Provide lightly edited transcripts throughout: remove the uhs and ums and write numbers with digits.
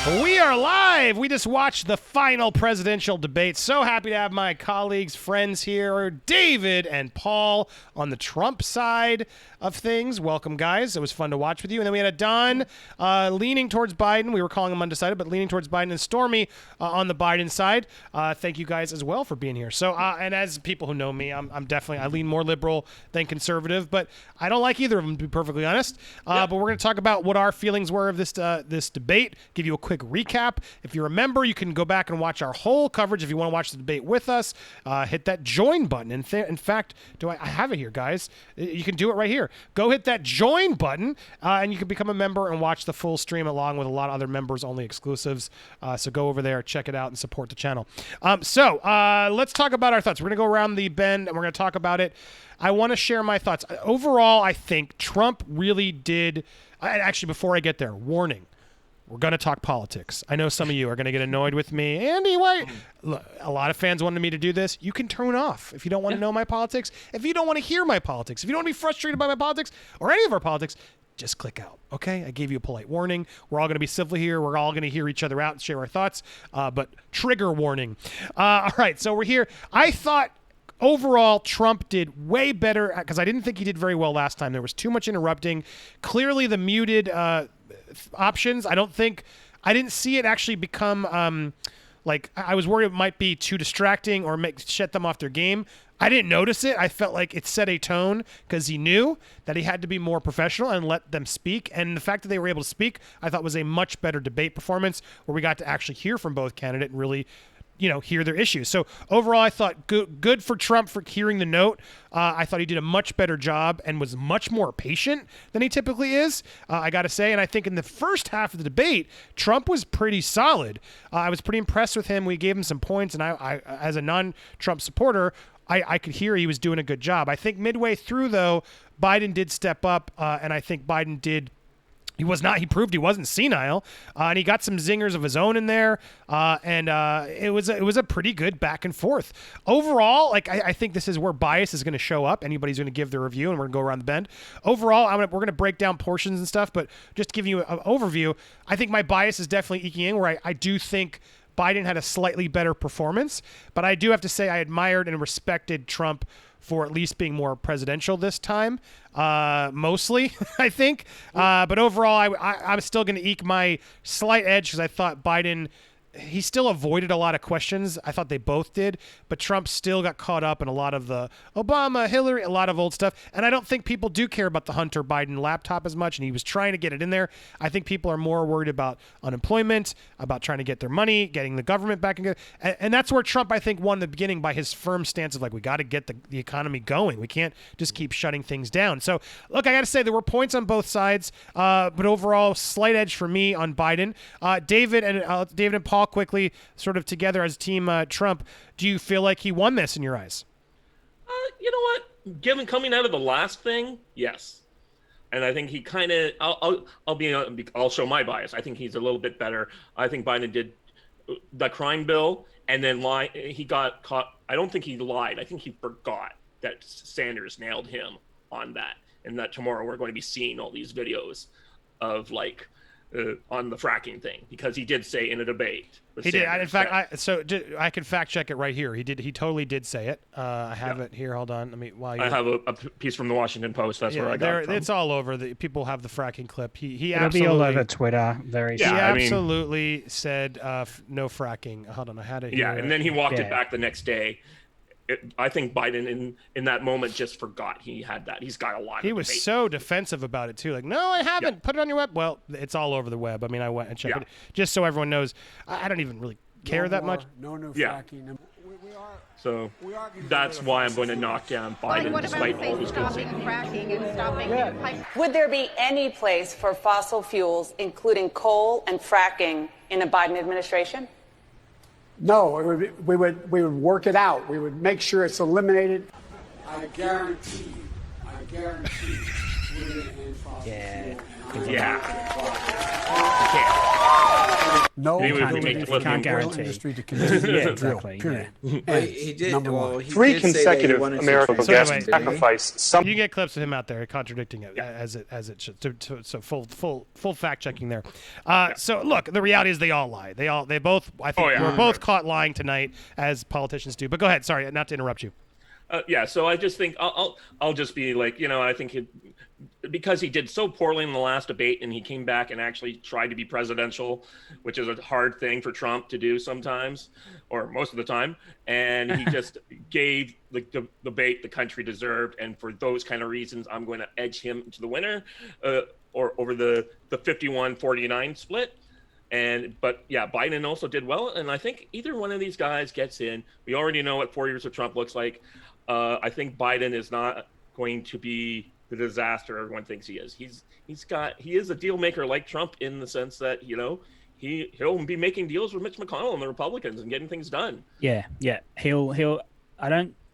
We are live. We just watched the final presidential debate. So happy to have my colleagues, friends here, David and Paul on the Trump side of things. Welcome, guys. It was fun to watch with you. And then we had a Don leaning towards Biden. We were calling him undecided, but leaning towards Biden, and Stormy on the Biden side. Thank you guys as well for being here. So, and as people who know me, I'm definitely, I lean more liberal than conservative, but I don't like either of them, to be perfectly honest. But we're going to talk about what our feelings were of this debate, give you a quick recap. If you remember, you can go back and watch our whole coverage. If you want to watch the debate with us, hit that join button. In fact, I have it here, guys. You can do it right here. Go hit that join button, and you can become a member and watch the full stream along with a lot of other members-only exclusives. So go over there, check it out, and support the channel. So let's talk about our thoughts. We're going to go around the bend, and we're going to talk about it. I want to share my thoughts. Overall, I think Trump really did... Actually, before I get there, warning. We're going to talk politics. I know some of you are going to get annoyed with me. Andy, why? Look, a lot of fans wanted me to do this. You can turn off if you don't want to know my politics. If you don't want to hear my politics, if you don't want to be frustrated by my politics or any of our politics, just click out, okay? I gave you a polite warning. We're all going to be civil here. We're all going to hear each other out and share our thoughts, but trigger warning. All right, so we're here. I thought... Overall, Trump did way better because I didn't think he did very well last time. There was too much interrupting. Clearly, the muted options, I didn't see it actually become like I was worried it might be too distracting or shut them off their game. I didn't notice it. I felt like it set a tone because he knew that he had to be more professional and let them speak. And the fact that they were able to speak, I thought was a much better debate performance where we got to actually hear from both candidates and really hear their issues. So overall, I thought good for Trump for hearing the note. I thought he did a much better job and was much more patient than he typically is, I got to say. And I think in the first half of the debate, Trump was pretty solid. I was pretty impressed with him. We gave him some points, and I as a non-Trump supporter, I could hear he was doing a good job. I think midway through, though, Biden did step up, and I think Biden did... He proved he wasn't senile, and he got some zingers of his own in there, and it was a pretty good back and forth. Overall, like I think this is where bias is going to show up. Anybody's going to give their review, and we're going to go around the bend. Overall, we're going to break down portions and stuff, but just to give you an overview, I think my bias is definitely eking in, where I do think Biden had a slightly better performance, but I do have to say I admired and respected Trump for at least being more presidential this time, mostly, I think. But overall, I'm still going to eke my slight edge because I thought Biden... He still avoided a lot of questions. I thought they both did, but Trump still got caught up in a lot of the Obama, Hillary, a lot of old stuff. And I don't think people do care about the Hunter Biden laptop as much, and he was trying to get it in there. I think people are more worried about unemployment, about trying to get their money, getting the government back. And that's where Trump, I think, won in the beginning by his firm stance of, like, we got to get the economy going. We can't just keep shutting things down. So, look, I got to say, there were points on both sides, but overall, slight edge for me on Biden. David and Paul, quickly, sort of together as team Trump, do you feel like he won this in your eyes? You know what? Given coming out of the last thing, yes. And I think he kind of, I'll show my bias. I think he's a little bit better. I think Biden did the crime bill and then he got caught. I don't think he lied. I think he forgot that Sanders nailed him on that, and that tomorrow we're going to be seeing all these videos of like, on the fracking thing, because he did say in a debate. He did. In fact, I can fact check it right here. He told say it. I have it here. Hold on. I have a piece from the Washington Post. That's where I got it from. It's all over. People have the fracking clip. It'll absolutely be all over Twitter very soon. He absolutely said no fracking. Hold on. I had it here. Yeah, and then he walked it back the next day. I think Biden in that moment just forgot he had that. He's got a lot. He was so defensive about it too. Like, no, I haven't. Yeah. Put it on your web. Well, it's all over the web. I mean, I went and checked it just so everyone knows. I don't even really care that much. No new fracking. So that's why I'm going to knock down Biden despite all his good things. Would there be any place for fossil fuels, including coal and fracking, in a Biden administration? No, we would work it out. We would make sure it's eliminated. I guarantee you. Yeah. Yeah. No He would be ability making for the can't oil guarantee. industry to continue to Yeah, drill, exactly, period. Well, And he did. number Well, one. he Three did say that he consecutive wanted to American transition, gas anyway, didn't he? sacrifice. Some You get clips of him out there contradicting it as it should. So full fact checking there. So look, the reality is they all lie. They both. I think we're both caught lying tonight, as politicians do. But go ahead. Sorry, not to interrupt you. Yeah, so I just think I'll just be like, I think because he did so poorly in the last debate and he came back and actually tried to be presidential, which is a hard thing for Trump to do sometimes, or most of the time, and he just gave the debate the country deserved, and for those kind of reasons, I'm going to edge him to the winner, or over the 51-49 split. But yeah, Biden also did well, and I think either one of these guys gets in. We already know what 4 years of Trump looks like. I think Biden is not going to be the disaster everyone thinks he is. He is a deal maker like Trump in the sense that he'll be making deals with Mitch McConnell and the Republicans and getting things done. Yeah.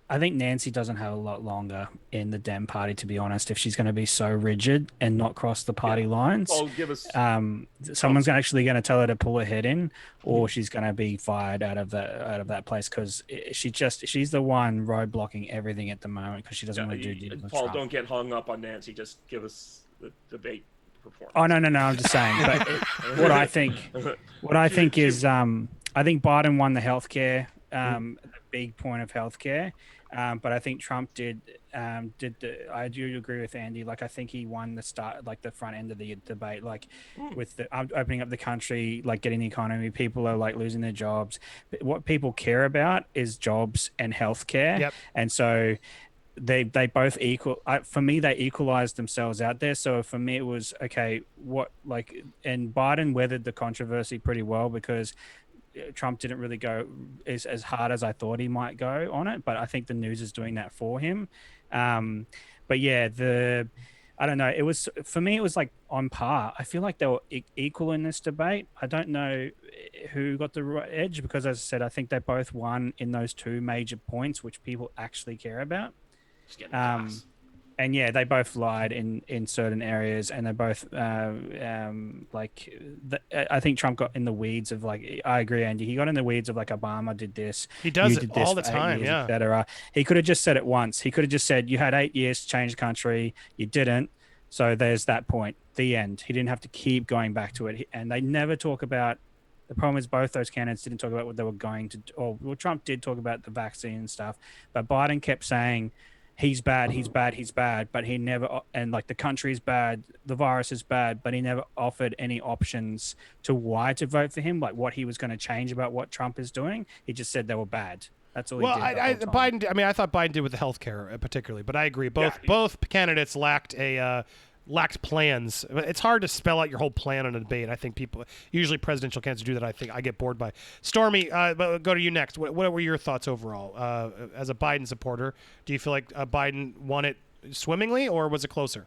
I think Nancy doesn't have a lot longer in the Dem party, to be honest, if she's going to be so rigid and not cross the party lines. Paul, give us Someone's actually going to tell her to pull her head in, or she's going to be fired out of that place, because she's the one roadblocking everything at the moment because she doesn't want to do deals with Paul, Trump. don't get hung up on Nancy. Just give us the debate performance. Oh, no, I'm just saying. But what I think is, I think Biden won the healthcare, the big point of healthcare. But I think Trump did. I do agree with Andy. Like, I think he won the start, like the front end of the debate, like with the opening up the country, like getting the economy. People are like losing their jobs. But what people care about is jobs and healthcare. Yep. And so they both equal. For me, they equalized themselves out there. So for me, it was okay. And Biden weathered the controversy pretty well because Trump didn't really go as hard as I thought he might go on it, but I think the news is doing that for him. But yeah, I don't know. It was, for me, it was like on par. I feel like they were equal in this debate. I don't know who got the right edge because, as I said, I think they both won in those two major points, which people actually care about. And yeah, they both lied in certain areas, and they both I think Trump got in the weeds of, like, I agree, Andy. He got in the weeds of, like, Obama did this. He does you it did this all the for 8 time, years, yeah. et cetera. He could have just said it once. He could have just said, you had 8 years to change the country. You didn't. So there's that point. The end. He didn't have to keep going back to it. And they never talk about, the problem is both those candidates didn't talk about what they were going to do. Well, Trump did talk about the vaccine and stuff, but Biden kept saying, he's bad, but he never, and like the country's bad, the virus is bad, but he never offered any options to why to vote for him, like what he was going to change about what Trump is doing. He just said they were bad. That's all he did. Biden. I mean, I thought Biden did with the healthcare particularly, but I agree. Both candidates lacked plans. It's hard to spell out your whole plan on a debate. I think usually presidential candidates do that. I think I get bored by. Stormy, go to you next. What were your thoughts overall as a Biden supporter? Do you feel like Biden won it swimmingly, or was it closer?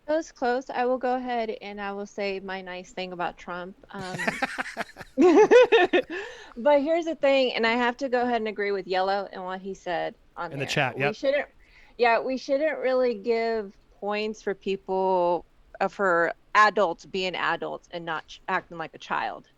It was close. I will go ahead and I will say my nice thing about Trump. But here's the thing, and I have to go ahead and agree with Yellow and what he said on in the chat. Yep. We shouldn't really give points for people, for adults being adults and not acting like a child.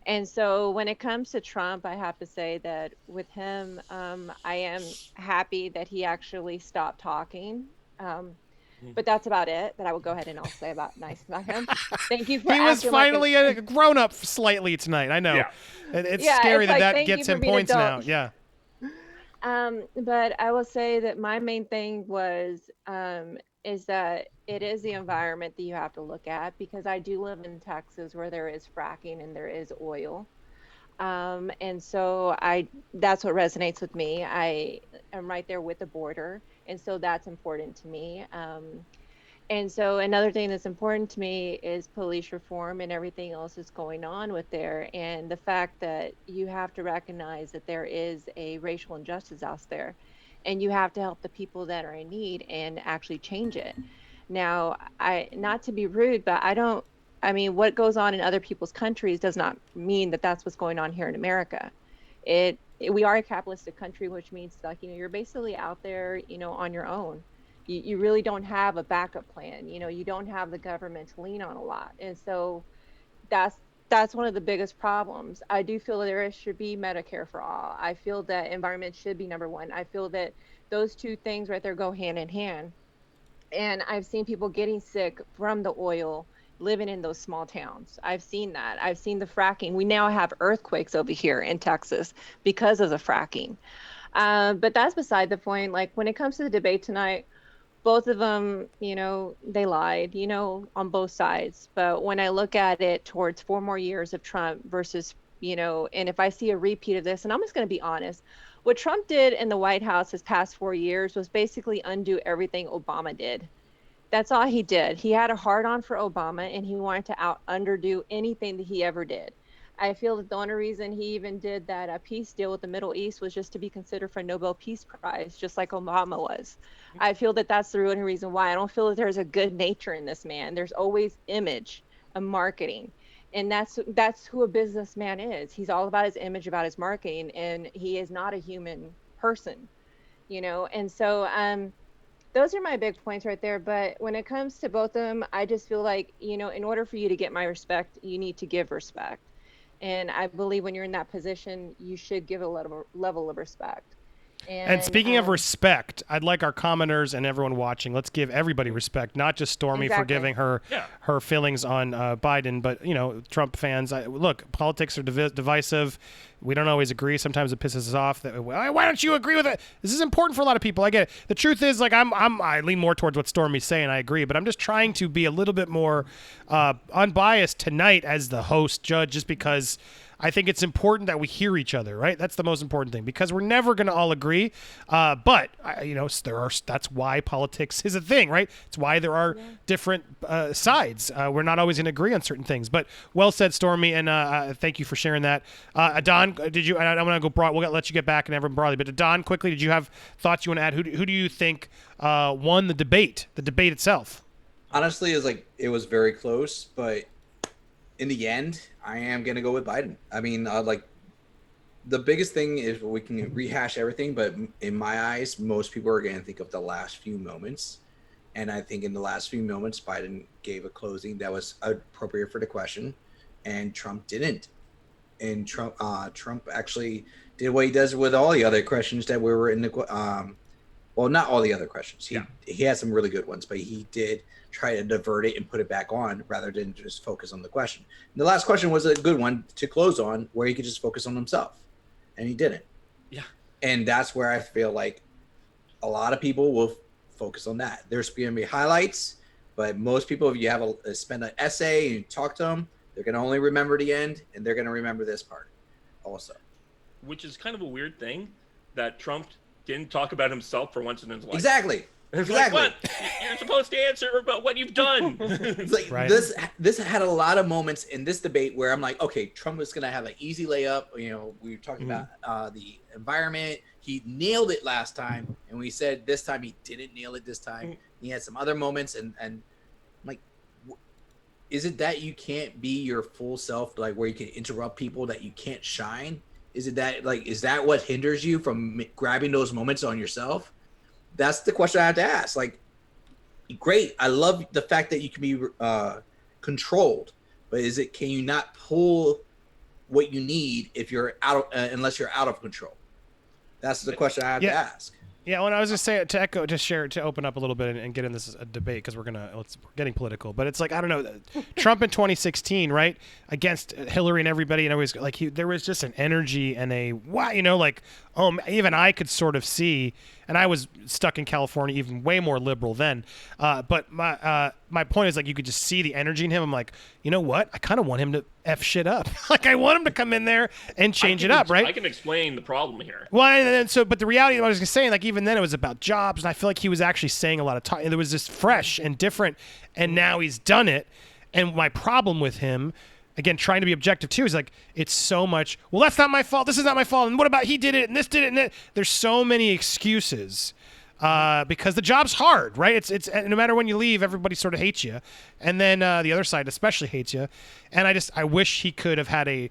And so when it comes to Trump, I have to say that with him, I am happy that he actually stopped talking. But that's about it that I will go ahead and I'll say nice about him. Thank you for He was finally a grown up slightly tonight. I know. Yeah. It's scary that gets him points now. Yeah. But I will say that my main thing is that it is the environment that you have to look at, because I do live in Texas where there is fracking and there is oil. And so that's what resonates with me. I am right there with the border. And so that's important to me. And so another thing that's important to me is police reform and everything else that's going on with there. And the fact that you have to recognize that there is a racial injustice out there, and you have to help the people that are in need and actually change it. Now, not to be rude, but what goes on in other people's countries does not mean that that's what's going on here in America. We are a capitalistic country, which means like, you're basically out there, on your own. You really don't have a backup plan. You don't have the government to lean on a lot. And so that's that's one of the biggest problems. I do feel there should be Medicare for all. I feel that environment should be number one. I feel that those two things right there go hand in hand. And I've seen people getting sick from the oil living in those small towns. I've seen that. I've seen the fracking. We now have earthquakes over here in Texas because of the fracking. But that's beside the point. Like when it comes to the debate tonight, both of them, they lied, on both sides. But when I look at it towards 4 more years of Trump versus, and if I see a repeat of this, and I'm just going to be honest, what Trump did in the White House his past 4 years was basically undo everything Obama did. That's all he did. He had a hard on for Obama, and he wanted to underdo anything that he ever did. I feel that the only reason he even did that peace deal with the Middle East was just to be considered for a Nobel Peace Prize, just like Obama was. I feel that that's the only reason why. I don't feel that there's a good nature in this man. There's always image and marketing. And that's who a businessman is. He's all about his image, about his marketing, and he is not a human person, And so those are my big points right there. But when it comes to both of them, I just feel like, in order for you to get my respect, you need to give respect. And I believe when you're in that position, you should give a level of respect. And speaking of respect, I'd like our commenters and everyone watching, let's give everybody respect, not just Stormy for giving her feelings on Biden, but, Trump fans. Look, politics are divisive. We don't always agree. Sometimes it pisses us off. Why don't you agree with it? This is important for a lot of people. I get it. The truth is, like, I lean more towards what Stormy's saying. I agree, but I'm just trying to be a little bit more unbiased tonight as the host, judge, just because I think it's important that we hear each other, right? That's the most important thing, because we're never going to all agree. But that's why politics is a thing, right? It's why there are different sides. We're not always going to agree on certain things. But well said, Stormy, and thank you for sharing that. Don, did you? And I want to go broad. We'll let you get back and everyone broadly. But Don, quickly, did you have thoughts you want to add? Who do you think won the debate itself? Honestly, it was very close, but in the end, I am going to go with Biden. I mean, the biggest thing is we can rehash everything, but in my eyes, most people are going to think of the last few moments. And I think in the last few moments, Biden gave a closing that was appropriate for the question, and Trump didn't. And Trump actually did what he does with all the other questions that we were in the well, not all the other questions. He had some really good ones, but he did try to divert it and put it back on rather than just focus on the question. And the last question was a good one to close on, where he could just focus on himself, and he didn't. Yeah. And that's where I feel like a lot of people will focus on that. There's going to be highlights, but most people, if you have spend an essay and you talk to them, they're going to only remember the end, and they're going to remember this part also. Which is kind of a weird thing that Trump didn't talk about himself for once in his life. Exactly. Like, what? You're supposed to answer about what you've done. It's like, right. This had a lot of moments in this debate where I'm like, okay, Trump was going to have an easy layup. We were talking about the environment. He nailed it last time, and we said this time he didn't nail it this time. He had some other moments, and I'm like, is it that you can't be your full self, like where you can interrupt people, that you can't shine? Is it that, like, is that what hinders you from grabbing those moments on yourself? That's the question I have to ask. Like, great. I love the fact that you can be controlled, but can you not pull what you need if you're unless you're out of control? That's the question I have to ask. Yeah, well, I was just saying to open up a little bit and get in this debate, because we're getting political, but it's like, I don't know, Trump in 2016, right, against Hillary and everybody, and always like there was just an energy and even I could sort of see, and I was stuck in California, even way more liberal then, but my point is, like, you could just see the energy in him. I'm like, you know what? I kind of want him to F shit up. Like, I want him to come in there and change it up, right? I can explain the problem here. Well, but the reality of what I was saying, like, even then it was about jobs, and I feel like he was actually saying a lot of talk. There was this fresh and different, and now he's done it. And my problem with him, again, trying to be objective too, is like, it's so much, well, that's not my fault, this is not my fault, and what about he did it, and this did it, and that. There's so many excuses. Because the job's hard, right? It's no matter when you leave, everybody sort of hates you, and then the other side especially hates you. And I wish he could have had a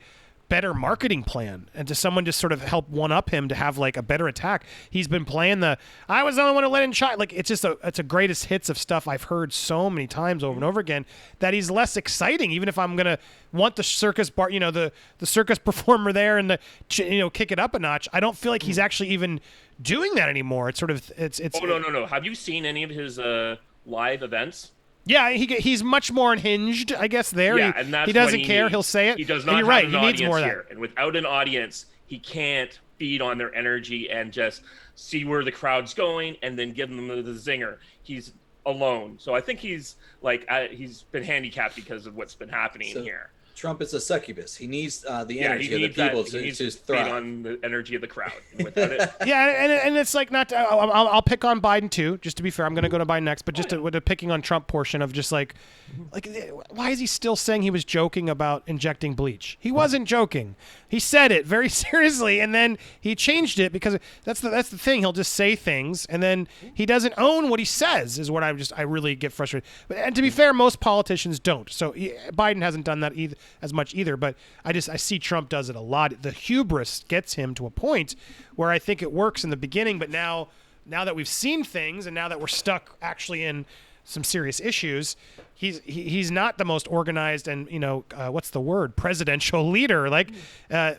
better marketing plan and to someone just sort of help one up him to have like a better attack. He's been playing I was the only one to let in China. Like it's a greatest hits of stuff I've heard so many times over and over again that he's less exciting. Even if I'm gonna want the circus bar, the circus performer there and kick it up a notch, I don't feel like he's actually even doing that anymore. It's sort of it's. Oh no! Have you seen any of his live events? Yeah, he's much more unhinged, I guess. Yeah, and that's he doesn't what care. needs. He'll say it. He does and not you're have right. an He needs audience more of here, that. and without an audience, he can't feed on their energy and just see where the crowd's going and then give them the zinger. He's alone, so I think he's he's been handicapped because of what's been happening here. Trump is a succubus. He needs the energy he of the needs people he to needs thrive. feed on the energy of the crowd. And without it, and it's like not. I'll pick on Biden too. Just to be fair, I'm going to go to Biden next. But just with the picking on Trump portion of just like, why is he still saying he was joking about injecting bleach? He wasn't joking. He said it very seriously, and then he changed it because that's the thing. He'll just say things, and then he doesn't own what he says. Is what I really get frustrated. And to be fair, most politicians don't. So Biden hasn't done that as much either. But I see Trump does it a lot. The hubris gets him to a point where I think it works in the beginning, but now that we've seen things and now that we're stuck actually in some serious issues, he's not the most organized and what's the word, presidential leader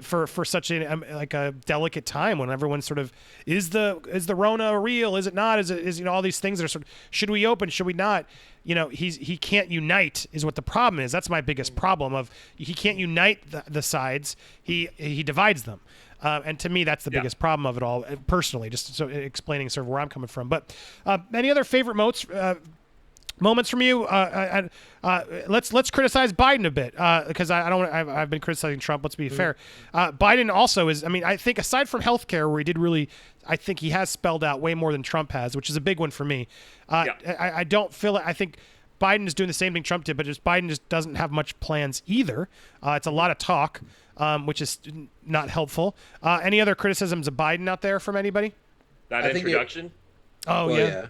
for such a delicate time when everyone's sort of is the Rona real, is it not, is all these things that are sort of, should we open, should we not, he can't unite is what the problem is. That's my biggest problem of he can't unite the sides, he divides them. And to me, that's the biggest problem of it all, personally, just so explaining sort of where I'm coming from. But any other favorite moments from you? Let's criticize Biden a bit because I've been criticizing Trump. Let's be fair. Biden also is. I mean, I think aside from healthcare, where he did really, I think he has spelled out way more than Trump has, which is a big one for me. I don't feel it. I think Biden is doing the same thing Trump did, but Biden just doesn't have much plans either. It's a lot of talk, which is not helpful. Any other criticisms of Biden out there from anybody? That introduction. Yeah.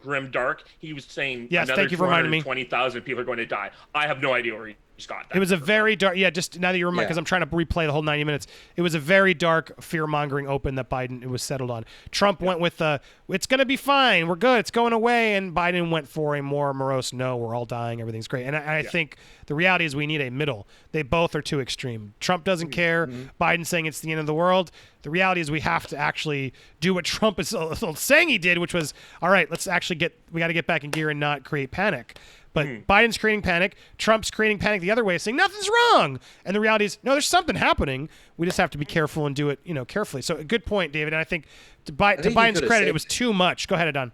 Grim dark. He was saying yes, another thank you for reminding me. 20,000 people are going to die. I have no idea where he's got that. It was a very dark. Yeah, just now that you remind, because I'm trying to replay the whole 90 minutes. It was a very dark, fear-mongering open that Biden was settled on. Trump went with it's going to be fine. We're good. It's going away. And Biden went for a more morose, no, we're all dying. Everything's great. And I think the reality is we need a middle. They both are too extreme. Trump doesn't care. Biden saying it's the end of the world. The reality is we have to actually do what Trump is saying he did, which was, all right, let's actually we got to get back in gear and not create panic. But Biden's creating panic. Trump's creating panic the other way, saying nothing's wrong. And the reality is, no, there's something happening. We just have to be careful and do it, carefully. So a good point, David. And I think to Biden's credit, it was too much. Go ahead, Adon.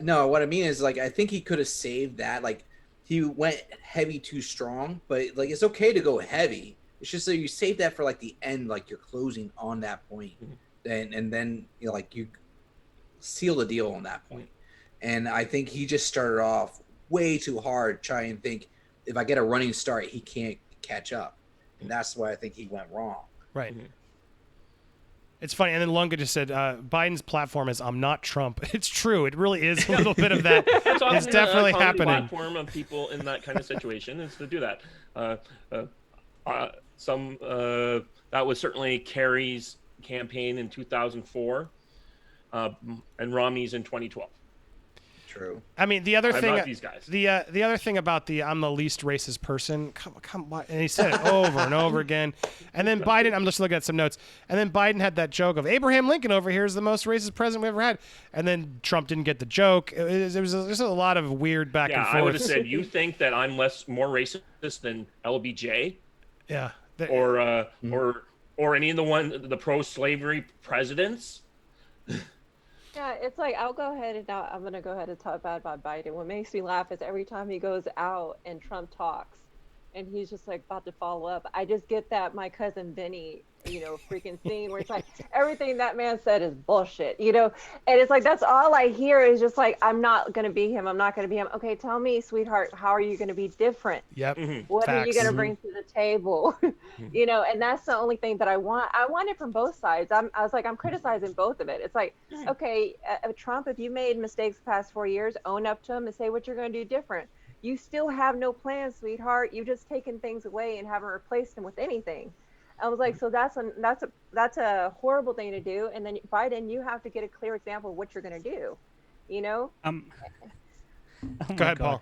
No, what I mean is, I think he could have saved that. He went heavy too strong, but it's okay to go heavy. It's just so you save that for the end, you're closing on that point, and then you seal the deal on that point. And I think he just started off way too hard, trying to think if I get a running start, he can't catch up, and that's why I think he went wrong. Right. It's funny, and then Lunga just said Biden's platform is "I'm not Trump." It's true. It really is a little bit of that. It's definitely happening. Platform of people in that kind of situation is to do that. That was certainly Kerry's campaign in 2004, and Romney's in 2012. True. I mean, the other thing, not these guys. the other thing about I'm the least racist person. Come on, and he said it over and over again. And then Biden, I'm just looking at some notes. And then Biden had that joke of Abraham Lincoln over here is the most racist president we ever had. And then Trump didn't get the joke. It was just a lot of weird back and forth. I would have said, you think that I'm more racist than LBJ? Yeah. Or any of the pro-slavery presidents? Yeah, it's I'll go ahead and I'm going to go ahead and talk bad about Biden. What makes me laugh is every time he goes out and Trump talks and he's just about to follow up, I just get that My Cousin Vinny, freaking scene where it's everything that man said is bullshit, and it's that's all I hear is just I'm not going to be him. I'm not going to be him. Okay, tell me, sweetheart, how are you going to be different? Yep. What Facts. are you going to bring to the table? And that's the only thing that I want. I want it from both sides. I'm criticizing both of it. It's okay, Trump, if you made mistakes the past 4 years, own up to them and say what you're going to do different. You still have no plan, sweetheart. You've just taken things away and haven't replaced them with anything. I was like, so that's a horrible thing to do. And then Biden, you have to get a clear example of what you're going to do, you know? Oh Go ahead, Paul.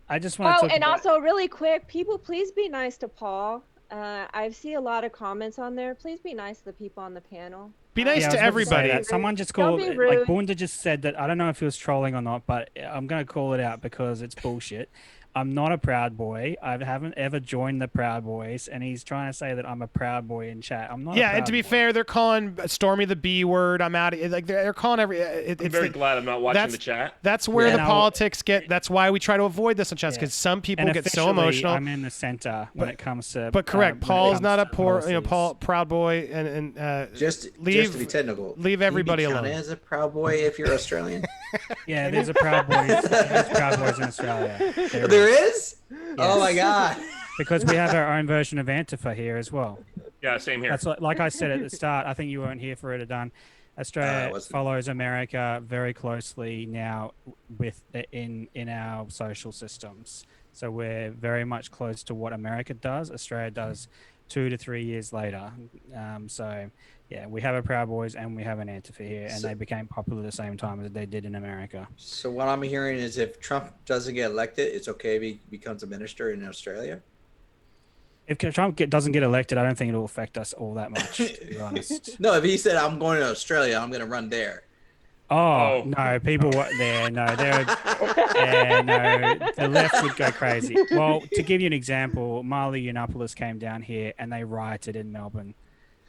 I just want to and also really quick, people, please be nice to Paul. I see a lot of comments on there. Please be nice to the people on the panel. Be nice I was to about say everybody. that. Someone just Don't called, be like rude. Bunda just said that. I don't know if he was trolling or not, but I'm going to call it out because it's bullshit. I'm not a Proud Boy. I haven't ever joined the Proud Boys, and he's trying to say that I'm a Proud Boy in chat. I'm not. Yeah, a and to be Proud Boy. fair, they're calling Stormy the B word. I'm out of like they're calling every. I'm very glad I'm not watching the chat. That's where the No. politics get. That's why we try to avoid this on chats because some people And get so officially, emotional. I'm in the center when it comes to. But correct, when it Paul's comes not a to poor, policies. Paul Proud Boy, and Just to leave be technical, leave everybody you be alone. counted as a Proud Boy if you're Australian. Yeah, there's a Proud Boys. There's Proud Boys in Australia. There is? Oh my god! Because we have our own version of Antifa here as well. Yeah, same here. That's like I said at the start. I think you weren't here for it, done. Australia wasn't. follows America very closely now in our social systems. So we're very much close to what America does. Australia does 2 to 3 years later. So yeah, we have a Proud Boys and we have an Antifa here, and they became popular at the same time as they did in America. So what I'm hearing is if Trump doesn't get elected, it's okay if he becomes a minister in Australia? If Trump doesn't get elected, I don't think it'll affect us all that much, to be honest. No, if he said, I'm going to Australia, I'm going to run there. Oh, no, people there, no, the left would go crazy. Well, to give you an example, Marley Yiannopoulos came down here and they rioted in Melbourne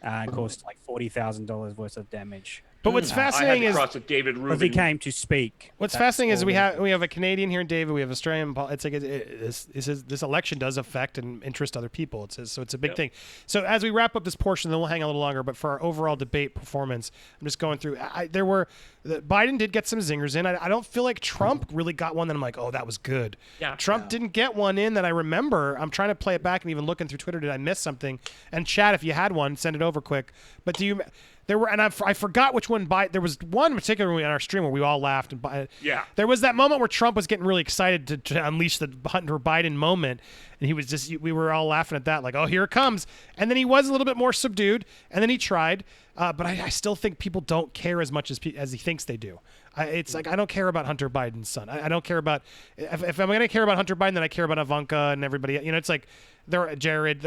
and caused like $40,000 worth of damage. But what's I fascinating had to is cross with David because he Rubin. came to speak. what's That's fascinating is all we it have a Canadian here in David. We have Australian. It's like this election does affect and interest other people. It says so. It's a big thing. So as we wrap up this portion, then we'll hang a little longer. But for our overall debate performance, I'm just going through. Biden did get some zingers in. I don't feel like Trump really got one that I'm like, oh, that was good. Yeah. Trump didn't get one in that I remember. I'm trying to play it back and even looking through Twitter. Did I miss something? And chat, if you had one, send it over quick. But there were, and I forgot which one. There was one particularly on our stream where we all laughed. Yeah. There was that moment where Trump was getting really excited to unleash the Hunter Biden moment, and he was we were all laughing at that, like, oh, here it comes. And then he was a little bit more subdued, and then he tried. But I still think people don't care as much as he thinks they do. It's like I don't care about Hunter Biden's son. I don't care about if I'm going to care about Hunter Biden, then I care about Ivanka and everybody. You know, it's like Jared.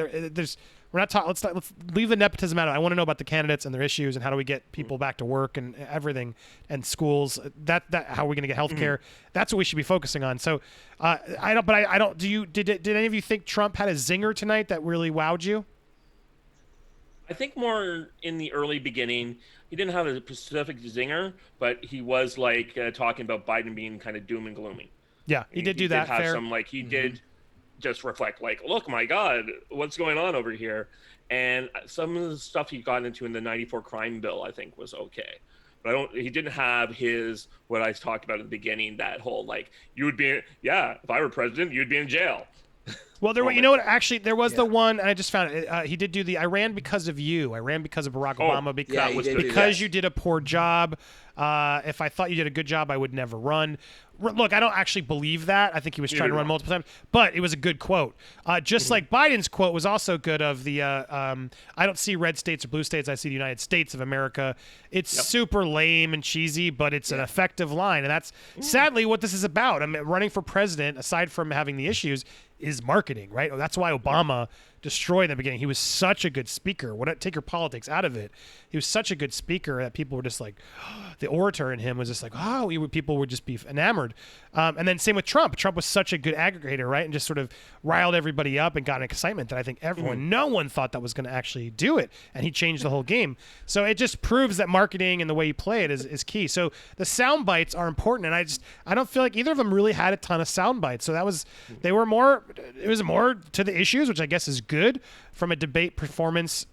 We're not talking. Let's leave the nepotism out. I want to know about the candidates and their issues and how do we get people back to work and everything and schools. That how are we going to get health care? That's what we should be focusing on. So I don't. But I don't. Did any of you think Trump had a zinger tonight that really wowed you? I think more in the early beginning, he didn't have a specific zinger, but he was like talking about Biden being kind of doom and gloomy. Yeah, he did do that. Have fair. some he did just reflect like, look, my God, what's going on over here? And some of the stuff he got into in the '94 crime bill, I think, was okay. But he didn't have what I talked about at the beginning, that whole you would be, if I were president, you'd be in jail. Well, you know what? Actually, there was the one, and I just found it. He did do I ran because of you. I ran because of Barack Obama because you did a poor job. If I thought you did a good job, I would never run. Look, I don't actually believe that. I think he was trying to run multiple times, but it was a good quote. Just like Biden's quote was also good of the, I don't see red states or blue states. I see the United States of America. It's super lame and cheesy, but it's an effective line. And that's sadly what this is about. I mean, running for president, aside from having the issues, is marketing, right? That's why Obama destroyed in the beginning. He was such a good speaker. Take your politics out of it. He was such a good speaker that people were just like, the orator in him was just like, people would just be enamored. And then same with Trump. Trump was such a good aggregator, right? And just sort of riled everybody up and got an excitement that I think no one thought that was going to actually do it. And he changed the whole game. So it just proves that marketing and the way you play it is key. So the sound bites are important. And I don't feel like either of them really had a ton of sound bites. So it was more to the issues, which I guess is good from a debate performance.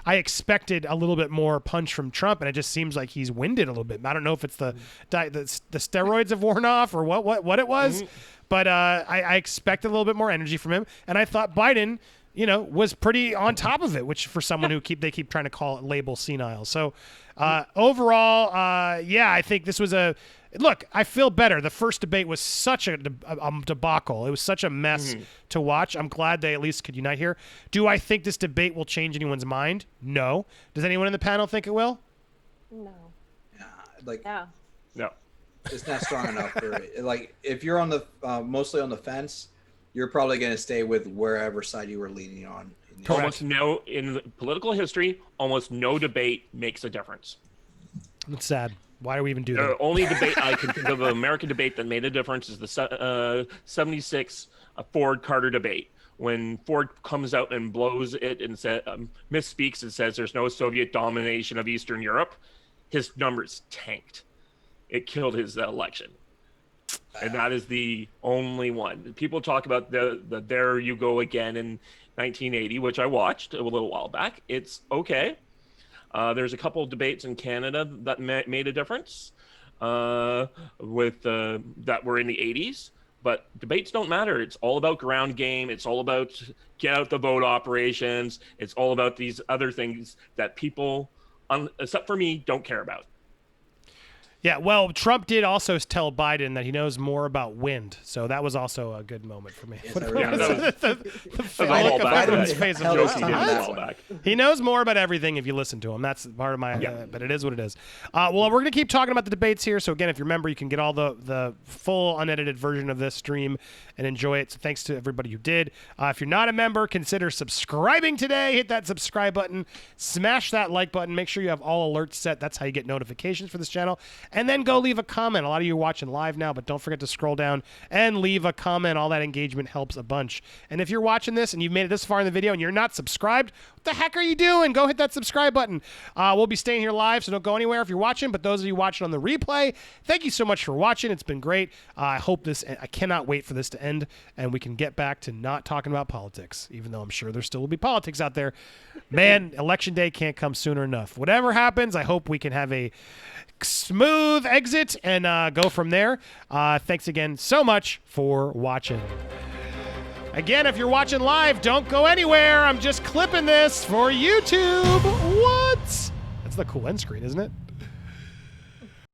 I expected a little bit more punch from Trump, and it just seems like he's winded a little bit. I don't know if it's the steroids have worn off or what it was, but I expected a little bit more energy from him, and I thought Biden was pretty on top of it, which for someone who they keep trying to call it label senile. So overall, I think this was look, I feel better. The first debate was such a debacle. It was such a mess to watch. I'm glad they at least could unite here. Do I think this debate will change anyone's mind? No. Does anyone in the panel think it will? No. Yeah, No. it's not strong enough for it. Like, if you're on the mostly on the fence, you're probably going to stay with wherever side you were leaning on. In political history, almost no debate makes a difference. It's sad. Why do we even do The that? only debate I can think of, an American debate that made a difference, is the 76 Ford-Carter debate. When Ford comes out and blows it and misspeaks and says there's no Soviet domination of Eastern Europe, his numbers tanked. It killed his election. And that is the only one. People talk about the There You Go Again in 1980, which I watched a little while back. It's okay. There's a couple of debates in Canada that made a difference that were in the 80s. But debates don't matter. It's all about ground game. It's all about get out the vote operations. It's all about these other things that people, except for me, don't care about. Yeah, well, Trump did also tell Biden that he knows more about wind, so that was also a good moment for me. Yes, What- I remember the all look of back. everyone's face of Jokes he "What?" did all back. He knows more about everything if you listen to him. That's part of my, but it is what it is. Well, we're going to keep talking about the debates here. So again, if you remember, you can get all the full unedited version of this stream and enjoy it. So thanks to everybody who did. If you're not a member, consider subscribing today. Hit that subscribe button, smash that like button. Make sure you have all alerts set. That's how you get notifications for this channel. And then go leave a comment. A lot of you are watching live now, but don't forget to scroll down and leave a comment. All that engagement helps a bunch. And if you're watching this and you've made it this far in the video and you're not subscribed, what the heck are you doing? Go hit that subscribe button. We'll be staying here live, so don't go anywhere if you're watching. But those of you watching on the replay, thank you so much for watching. It's been great. I cannot wait for this to end and we can get back to not talking about politics, even though I'm sure there still will be politics out there. Man, election day can't come sooner enough. Whatever happens, I hope we can have a smooth exit and go from there. Thanks again so much for watching. Again, if you're watching live, don't go anywhere. I'm just clipping this for YouTube. What? That's the cool end screen, isn't it?